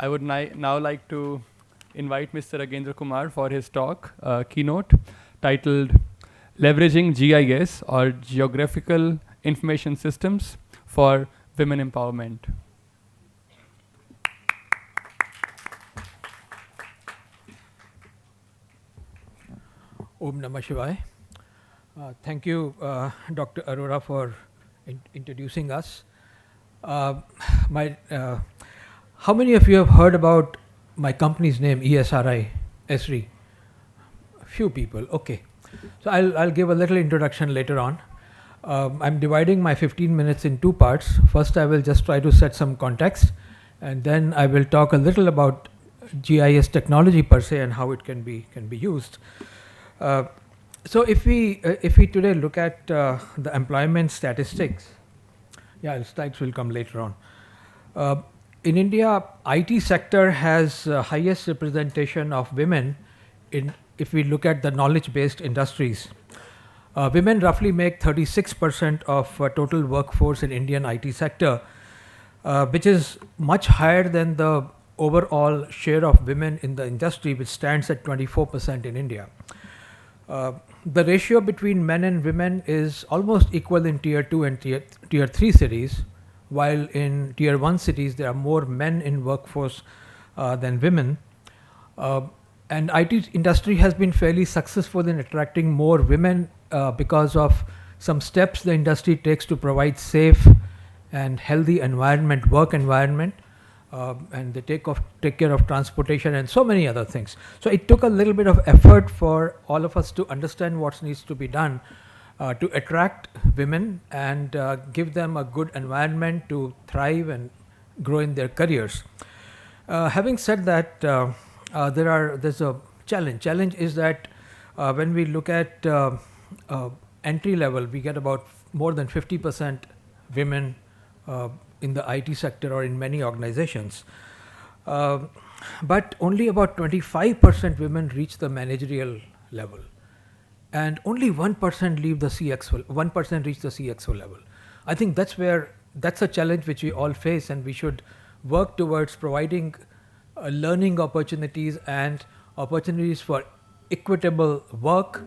I would now like to invite Mr. Agendra Kumar for his talk, keynote, titled Leveraging GIS or Geographical Information Systems for Women Empowerment. Om Namah Shivaya. Thank you, Dr. Arora, for introducing us. How many of you have heard about my company's name, ESRI? Few people, okay. So I'll give a little introduction later on. I'm dividing my 15 minutes in two parts. First, I will just try to set some context, and then I will talk a little about GIS technology per se and how it can be used. So if we today look at the employment statistics, slides will come later on. In India, IT sector has highest representation of women if we look at the knowledge-based industries. Women roughly make 36% of total workforce in Indian IT sector, which is much higher than the overall share of women in the industry, which stands at 24% in India. The ratio between men and women is almost equal in tier 2 and tier 3 cities, while in tier 1 cities there are more men in workforce than women. And IT industry has been fairly successful in attracting more women because of some steps the industry takes to provide safe and healthy work environment, and they take care of transportation and so many other things. So it took a little bit of effort for all of us to understand what needs to be done to attract women and give them a good environment to thrive and grow in their careers. Having said that, there's a challenge. Challenge is that when we look at entry level, we get about more than 50% women in the IT sector or in many organizations. But only about 25% women reach the managerial level, and only 1% leave the CXO. 1% reach the CXO level. I think that's a challenge which we all face, and we should work towards providing learning opportunities and opportunities for equitable work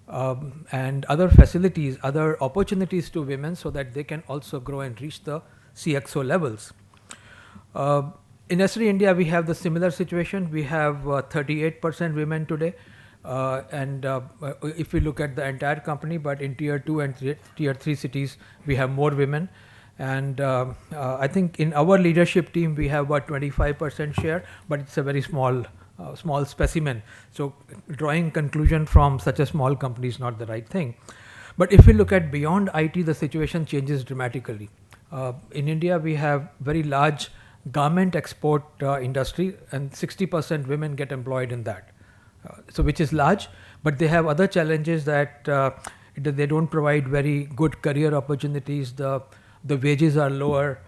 and other facilities, other opportunities to women, so that they can also grow and reach the CXO levels. In ESRI India, we have the similar situation. We have 38% women today, and if we look at the entire company, but in tier 2 and tier 3 cities, we have more women. And I think in our leadership team, we have about 25% share, but it's a very small specimen. So drawing conclusion from such a small company is not the right thing. But if we look at beyond IT, the situation changes dramatically. In India, we have very large garment export industry, and 60% women get employed in that. So which is large, but they have other challenges that they don't provide very good career opportunities. The wages are lower,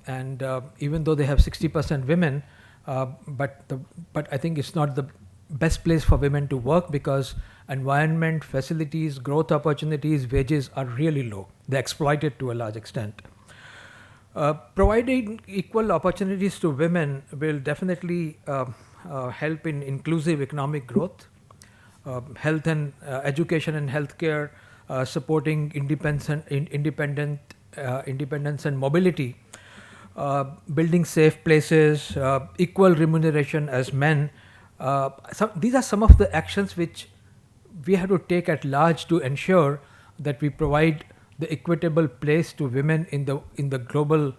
and even though they have 60% women, but I think it's not the best place for women to work, because environment, facilities, growth opportunities, wages are really low. They're exploited to a large extent. Providing equal opportunities to women will definitely help in inclusive economic growth, health and education and healthcare, supporting independence and mobility, building safe places, equal remuneration as men. These are some of the actions which we have to take at large to ensure that we provide the equitable place to women in the global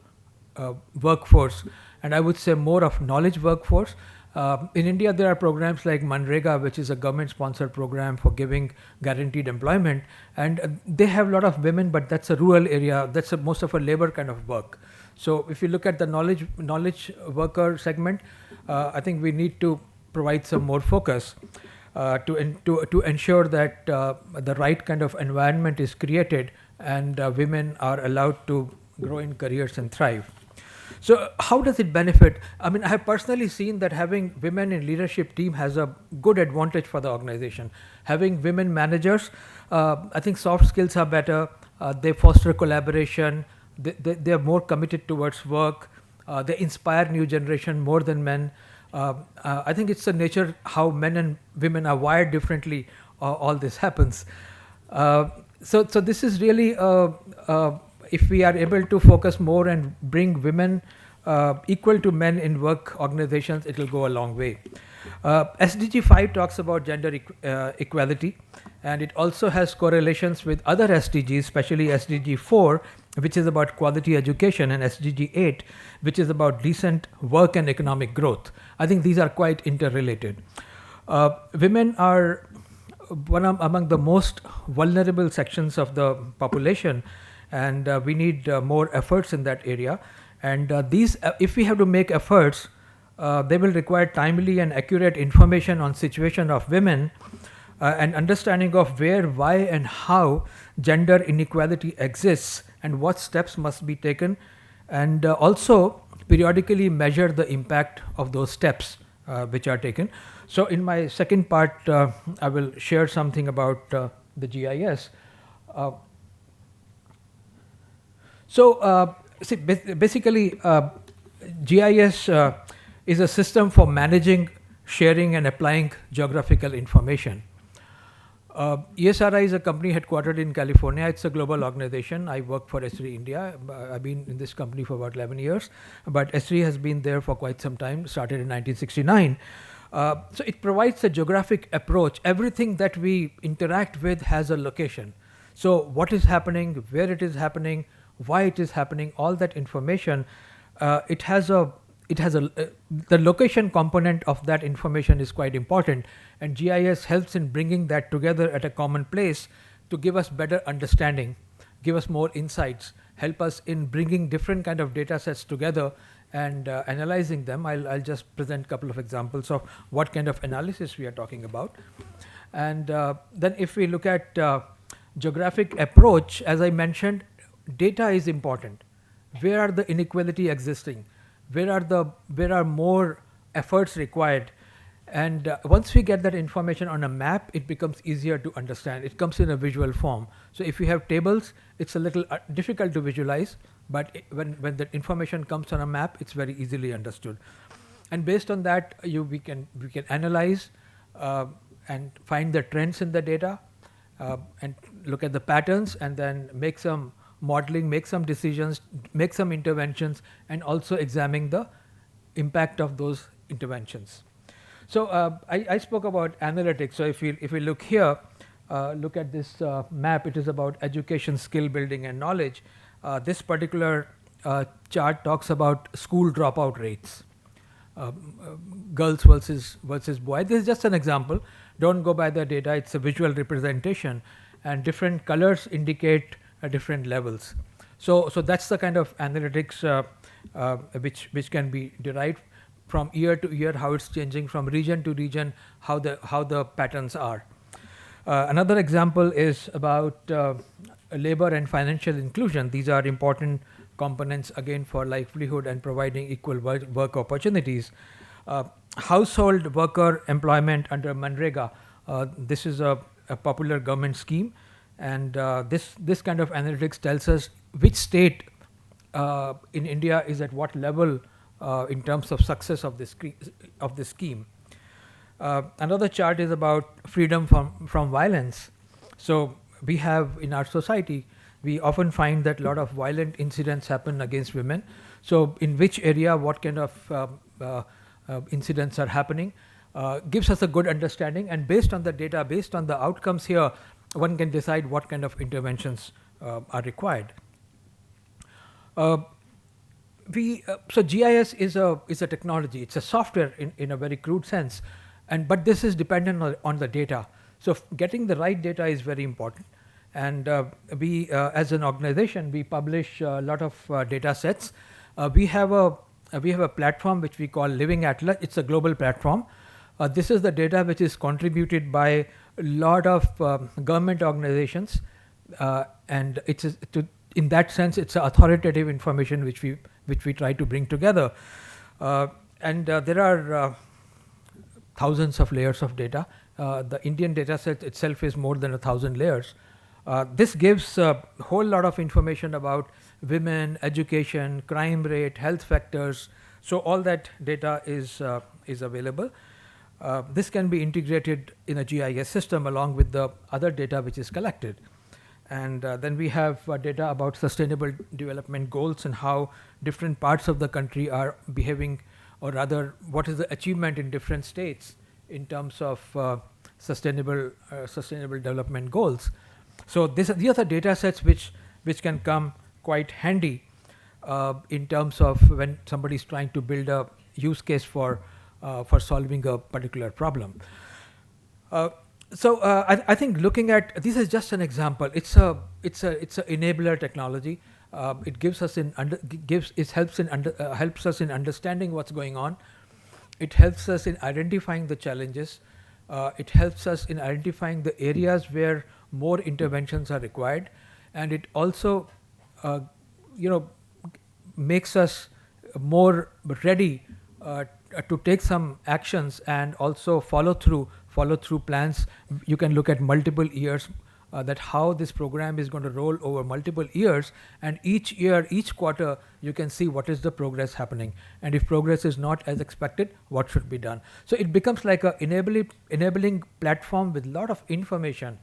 workforce, and I would say more of knowledge workforce. In India, there are programs like Manrega, which is a government-sponsored program for giving guaranteed employment, and they have a lot of women, but that's a rural area. That's most of a labor kind of work. So if you look at the knowledge worker segment, I think we need to provide some more focus to ensure that the right kind of environment is created and women are allowed to grow in careers and thrive. So how does it benefit? I mean, I have personally seen that having women in leadership team has a good advantage for the organization. Having women managers, I think soft skills are better. They foster collaboration. They are more committed towards work. They inspire new generation more than men. I think it's the nature how men and women are wired differently. All this happens. So this is really, if we are able to focus more and bring women equal to men in work organizations, it will go a long way. SDG 5 talks about gender equality, and it also has correlations with other SDGs, especially SDG 4, which is about quality education, and SDG 8, which is about decent work and economic growth. I think these are quite interrelated. Women are among the most vulnerable sections of the population, and we need more efforts in that area. And these, if we have to make efforts, they will require timely and accurate information on situation of women, and understanding of where, why, and how gender inequality exists, and what steps must be taken, and also periodically measure the impact of those steps which are taken. So in my second part, I will share something about the GIS. See, basically, GIS is a system for managing, sharing, and applying geographical information. ESRI is a company headquartered in California. It's a global organization. I work for ESRI India. I've been in this company for about 11 years, but ESRI has been there for quite some time, started in 1969. So it provides a geographic approach. Everything that we interact with has a location. So what is happening, where it is happening, why it is happening, all that information, the location component of that information is quite important, and GIS helps in bringing that together at a common place to give us better understanding, give us more insights, help us in bringing different kind of data sets together and analyzing them. I'll just present a couple of examples of what kind of analysis we are talking about. And then if we look at geographic approach, as I mentioned, data is important. Where are the inequality existing? Where are more efforts required? And once we get that information on a map, it becomes easier to understand. It comes in a visual form. So if you have tables, it's a little difficult to visualize, but when the information comes on a map, it's very easily understood. And based on that, we can analyze and find the trends in the data, and look at the patterns, and then make some modeling, make some decisions, make some interventions, and also examine the impact of those interventions. So I spoke about analytics. So if we look here, look at this map, it is about education, skill building, and knowledge. This particular chart talks about school dropout rates, girls versus boys. This is just an example. Don't go by the data. It's a visual representation, and different colors indicate different levels. So that's the kind of analytics which can be derived from year to year, how it's changing, from region to region, how the patterns are. Another example is about labor and financial inclusion. These are important components again for livelihood and providing equal work opportunities. Household worker employment under Manrega. This is a popular government scheme, and this kind of analytics tells us which state in India is at what level in terms of success of this scheme. Another chart is about freedom from violence. So we have in our society, we often find that a lot of violent incidents happen against women. So in which area, what kind of incidents are happening, gives us a good understanding, and based on the data, based on the outcomes here, one can decide what kind of interventions are required. So GIS is a technology. It's a software in a very crude sense, but this is dependent on the data. So getting the right data is very important. And we, as an organization, we publish a lot of data sets. We have a platform which we call Living Atlas. It's a global platform. This is the data which is contributed by a lot of government organizations, and in that sense, it's authoritative information which we try to bring together. And there are thousands of layers of data. The Indian data set itself is more than 1,000 layers. This gives a whole lot of information about women, education, crime rate, health factors. So all that data is available. This can be integrated in a GIS system along with the other data which is collected. And then we have data about sustainable development goals and how different parts of the country are behaving, or rather what is the achievement in different states in terms of sustainable development goals. So these are the data sets which can come quite handy in terms of when somebody is trying to build a use case for solving a particular problem. So I think looking at this is just an example. It's a enabler technology. It gives us helps us in understanding what's going on. It helps us in identifying the challenges. It helps us in identifying the areas where more interventions are required, and it also makes us more ready to take some actions and also follow through plans. You can look at multiple years, that how this program is going to roll over multiple years, and each year, each quarter, you can see what is the progress happening, and if progress is not as expected, what should be done. So it becomes like a enabling platform with a lot of information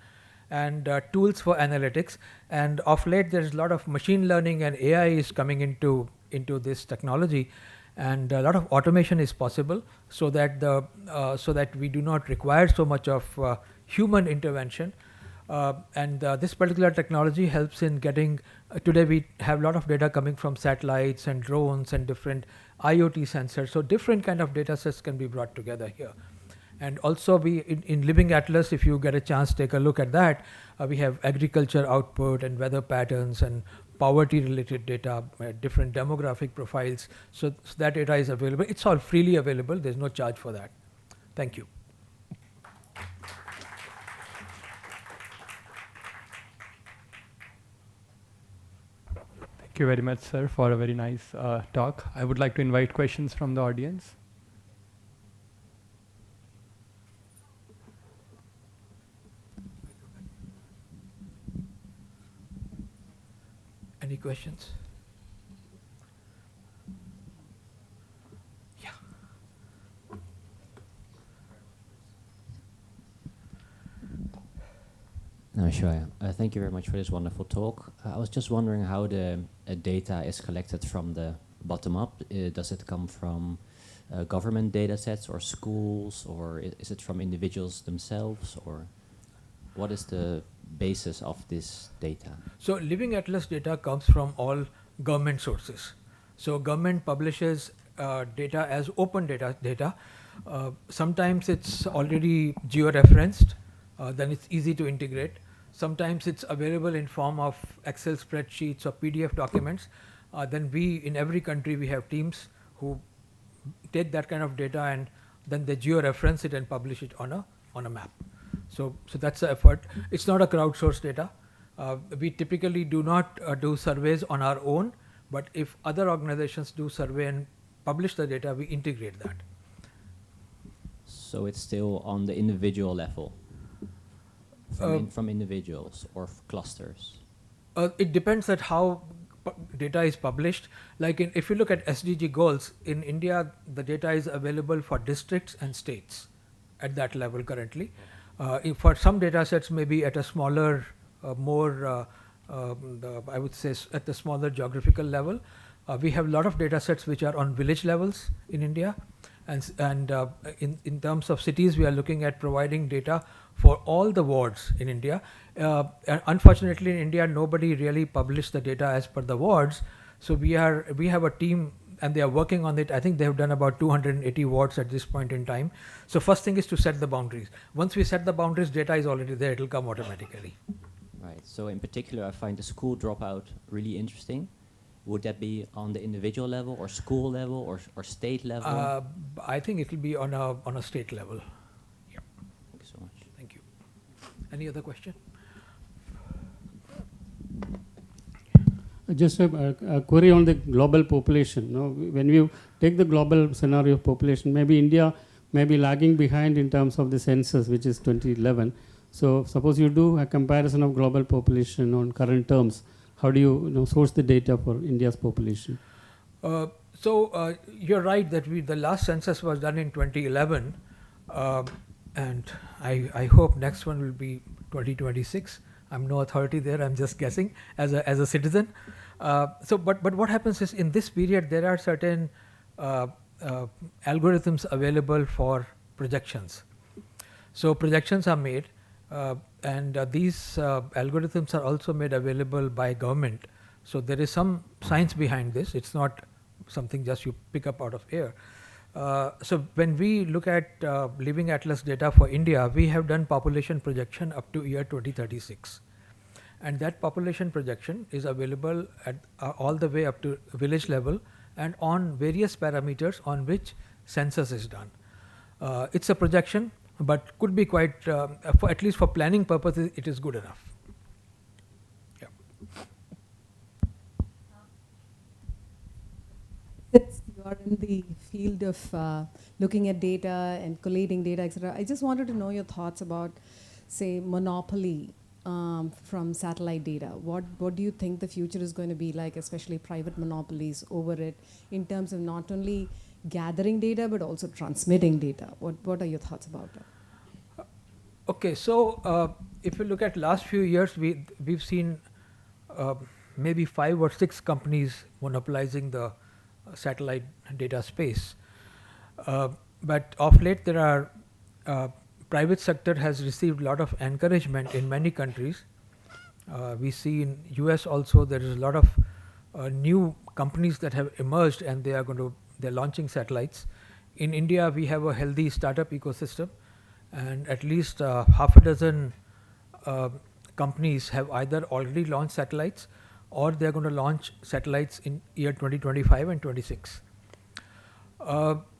and tools for analytics. And of late, there's a lot of machine learning and AI is coming into this technology, and a lot of automation is possible, so that we do not require so much of human intervention. And this particular technology helps in getting. Today we have a lot of data coming from satellites and drones and different IoT sensors. So different kind of data sets can be brought together here. And also we in Living Atlas, if you get a chance, take a look at that. We have agriculture output and weather patterns and poverty related data, different demographic profiles. So that data is available. It's all freely available. There's no charge for that. Thank you. Thank you very much, sir, for a very nice talk. I would like to invite questions from the audience. Any questions? Yeah. No, Vishwa, thank you very much for this wonderful talk. I was just wondering how the data is collected from the bottom up. Does it come from government data sets or schools, or is it from individuals themselves, or what is the basis of this data? So Living Atlas data comes from all government sources. So government publishes data as open data. Sometimes it's already georeferenced, then it's easy to integrate. Sometimes it's available in form of Excel spreadsheets or PDF documents. Then in every country, we have teams who take that kind of data and then they georeference it and publish it on a map. So that's the effort. It's not a crowdsourced data. We typically do not do surveys on our own, but if other organizations do survey and publish the data, we integrate that. So it's still on the individual level, from individuals or clusters? It depends on how data is published. Like if you look at SDG goals, in India, the data is available for districts and states at that level currently. For some data sets, maybe at a smaller, I would say at the smaller geographical level. We have a lot of data sets which are on village levels in India. And in terms of cities, we are looking at providing data for all the wards in India. Unfortunately, in India, nobody really published the data as per the wards. So we have a team, and they are working on it. I think they have done about 280 wards at this point in time. So first thing is to set the boundaries. Once we set the boundaries, data is already there. It will come automatically. Right. So in particular, I find the school dropout really interesting. Would that be on the individual level or school level or state level? I think it will be on a state level. Yeah. Thank you so much. Thank you. Any other question? Just a query on the global population. When you take the global scenario of population, maybe India may be lagging behind in terms of the census, which is 2011. So suppose you do a comparison of global population on current terms, how do you, source the data for India's population? So you're right that the last census was done in 2011, and I hope next one will be 2026. I'm no authority there. I'm just guessing as a citizen. But what happens is in this period there are certain algorithms available for projections. So projections are made, and these algorithms are also made available by government. So there is some science behind this. It's not something just you pick up out of air. So when we look at Living Atlas data for India, we have done population projection up to year 2036. And that population projection is available at all the way up to village level and on various parameters on which census is done. It's a projection, but could be quite, for at least for planning purposes, it is good enough. Yeah. Since you are in the field of looking at data and collating data, etc., I just wanted to know your thoughts about, say, monopoly from satellite data. What do you think the future is going to be like, especially private monopolies over it, in terms of not only gathering data but also transmitting data? What are your thoughts about that? Okay, so if you look at last few years, we've seen maybe 5 or 6 companies monopolizing the satellite data space. But of late, there are private sector has received a lot of encouragement in many countries. We see in US also there is a lot of new companies that have emerged, and they're launching satellites. In India, we have a healthy startup ecosystem, and at least half a dozen companies have either already launched satellites or they're going to launch satellites in year 2025 and 26.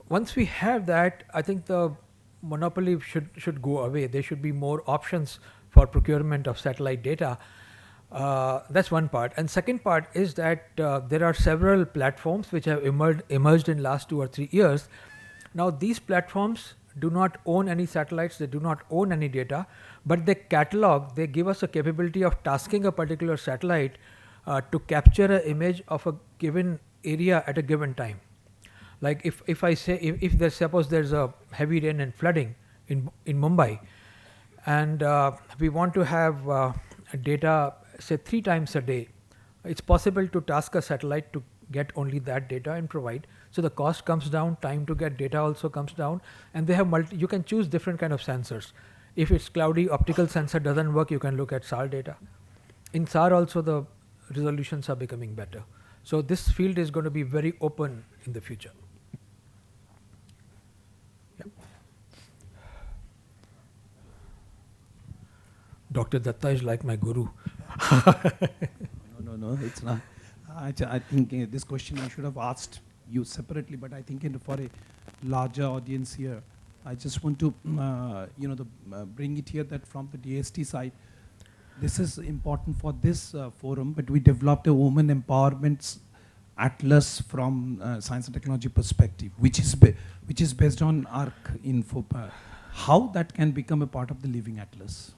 Once we have that, I think the monopoly should go away. There should be more options for procurement of satellite data. That's one part. And second part is that there are several platforms which have emerged in last 2 or 3 years. Now these platforms do not own any satellites, they do not own any data, but they give us a capability of tasking a particular satellite to capture an image of a given area at a given time. Like if I say, if suppose there's a heavy rain and flooding in Mumbai, and we want to have data, say 3 times a day, it's possible to task a satellite to get only that data and provide. So the cost comes down, time to get data also comes down, and they have you can choose different kind of sensors. If it's cloudy, optical sensor doesn't work, you can look at SAR data. In SAR also the resolutions are becoming better. So this field is going to be very open in the future. Dr. Datta is like my guru. No, it's not. I think this question I should have asked you separately, but I think for a larger audience here, I just want to bring it here that from the DST side, this is important for this forum, but we developed a women empowerment atlas from science and technology perspective, which is based on ARC info. How that can become a part of the Living Atlas?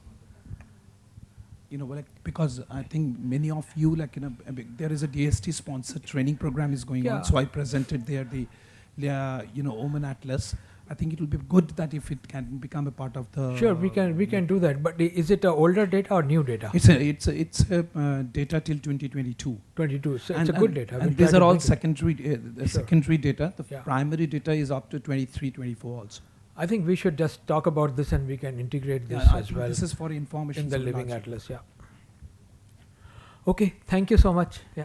Because I think many of you, there is a DST sponsored training program is going on. So I presented there the, Women Atlas. I think it will be good that if it can become a part of the. Sure, we can do that. But is it older data or new data? It's a data till 2022. 22. So it's a good data. And these are all secondary data. The primary data is up to 23, 24 also. I think we should just talk about this and we can integrate this as well. This is for information in the Living Atlas. Yeah. Okay. Thank you so much. Yeah.